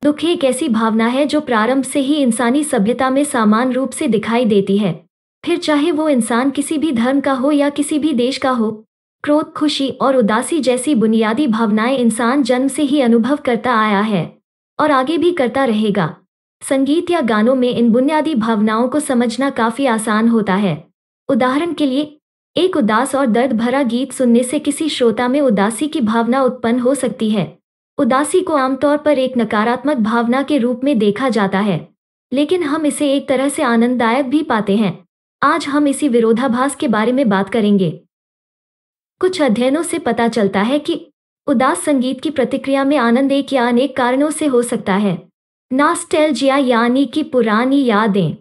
दुख एक ऐसी भावना है जो प्रारंभ से ही इंसानी सभ्यता में समान रूप से दिखाई देती है। फिर चाहे वो इंसान किसी भी धर्म का हो या किसी भी देश का हो, क्रोध, खुशी और उदासी जैसी बुनियादी भावनाएं इंसान जन्म से ही अनुभव करता आया है और आगे भी करता रहेगा। संगीत या गानों में इन बुनियादी भावनाओं को समझना काफी आसान होता है। उदाहरण के लिए, एक उदास और दर्द भरा गीत सुनने से किसी श्रोता में उदासी की भावना उत्पन्न हो सकती है। उदासी को आमतौर पर एक नकारात्मक भावना के रूप में देखा जाता है, लेकिन हम इसे एक तरह से आनंददायक भी पाते हैं। आज हम इसी विरोधाभास के बारे में बात करेंगे। कुछ अध्ययनों से पता चलता है कि उदास संगीत की प्रतिक्रिया में आनंद एक या अनेक कारणों से हो सकता है। नॉस्टैल्जिया यानी कि पुरानी यादें।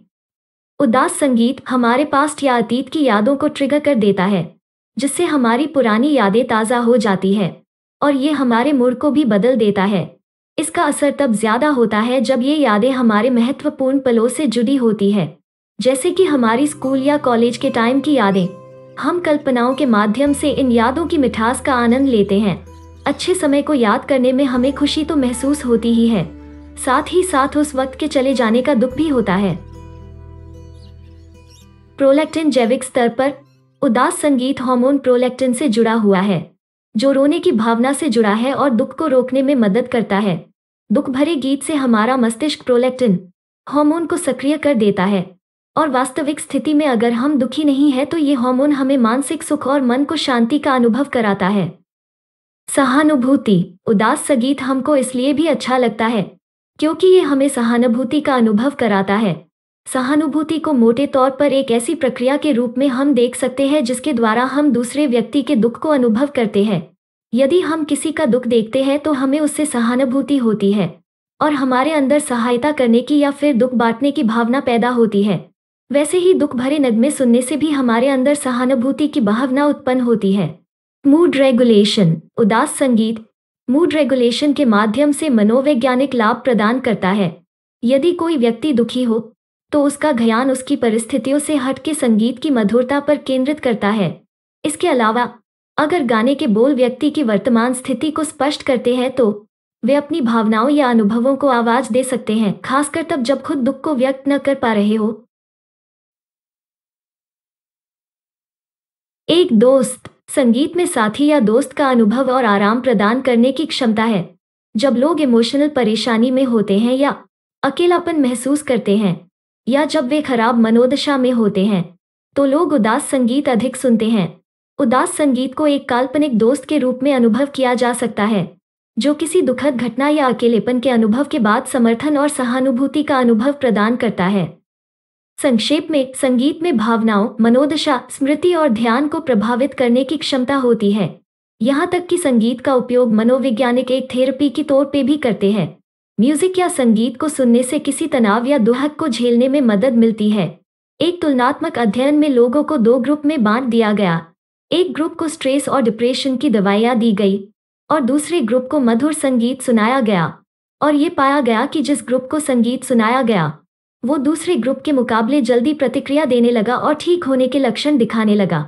उदास संगीत हमारे पास्ट या अतीत की यादों को ट्रिगर कर देता है, जिससे हमारी पुरानी यादें ताज़ा हो जाती है और ये हमारे मूड को भी बदल देता है। इसका असर तब ज्यादा होता है जब ये यादें हमारे महत्वपूर्ण पलों से जुड़ी होती है, जैसे कि हमारी स्कूल या कॉलेज के टाइम की यादें। हम कल्पनाओं के माध्यम से इन यादों की मिठास का आनंद लेते हैं। अच्छे समय को याद करने में हमें खुशी तो महसूस होती ही है, साथ ही साथ उस वक्त के चले जाने का दुख भी होता है। प्रोलैक्टिन जैविक स्तर पर उदास संगीत हार्मोन प्रोलैक्टिन से जुड़ा हुआ है, जो रोने की भावना से जुड़ा है और दुख को रोकने में मदद करता है। दुख भरे गीत से हमारा मस्तिष्क प्रोलैक्टिन हार्मोन को सक्रिय कर देता है और वास्तविक स्थिति में अगर हम दुखी नहीं हैं तो ये हार्मोन हमें मानसिक सुख और मन को शांति का अनुभव कराता है। सहानुभूति। उदास संगीत हमको इसलिए भी अच्छा लगता है क्योंकि ये हमें सहानुभूति का अनुभव कराता है। सहानुभूति को मोटे तौर पर एक ऐसी प्रक्रिया के रूप में हम देख सकते हैं जिसके द्वारा हम दूसरे व्यक्ति के दुख को अनुभव करते हैं। यदि हम किसी का दुख देखते हैं तो हमें उससे सहानुभूति होती है और हमारे अंदर सहायता करने की या फिर दुख बांटने की भावना पैदा होती है। वैसे ही दुख भरे नगमे सुनने से भी हमारे अंदर सहानुभूति की भावना उत्पन्न होती है। Mood regulation. उदास संगीत मूड रेगुलेशन के माध्यम से मनोवैज्ञानिक लाभ प्रदान करता है। यदि कोई व्यक्ति दुखी हो तो उसका ध्यान उसकी परिस्थितियों से हटके संगीत की मधुरता पर केंद्रित करता है। इसके अलावा अगर गाने के बोल व्यक्ति की वर्तमान स्थिति को स्पष्ट करते हैं तो वे अपनी भावनाओं या अनुभवों को आवाज दे सकते हैं, खासकर तब जब खुद दुख को व्यक्त न कर पा रहे हो। एक दोस्त। संगीत में साथी या दोस्त का अनुभव और आराम प्रदान करने की क्षमता है। जब लोग इमोशनल परेशानी में होते हैं या अकेलापन महसूस करते हैं या जब वे खराब मनोदशा में होते हैं तो लोग उदास संगीत अधिक सुनते हैं। उदास संगीत को एक काल्पनिक दोस्त के रूप में अनुभव किया जा सकता है, जो किसी दुखद घटना या अकेलेपन के अनुभव के बाद समर्थन और सहानुभूति का अनुभव प्रदान करता है। संक्षेप में, संगीत में भावनाओं, मनोदशा, स्मृति और ध्यान को प्रभावित करने की क्षमता होती है। यहाँ तक कि संगीत का उपयोग मनोवैज्ञानिक एक थेरेपी के तौर पे भी करते हैं। म्यूजिक या संगीत को सुनने से किसी तनाव या दुख को झेलने में मदद मिलती है। एक तुलनात्मक अध्ययन में लोगों को 2 ग्रुप में बांट दिया गया। एक ग्रुप को स्ट्रेस और डिप्रेशन की दवाइयाँ दी गई और दूसरे ग्रुप को मधुर संगीत सुनाया गया, और ये पाया गया कि जिस ग्रुप को संगीत सुनाया गया वो दूसरे ग्रुप के मुकाबले जल्दी प्रतिक्रिया देने लगा और ठीक होने के लक्षण दिखाने लगा।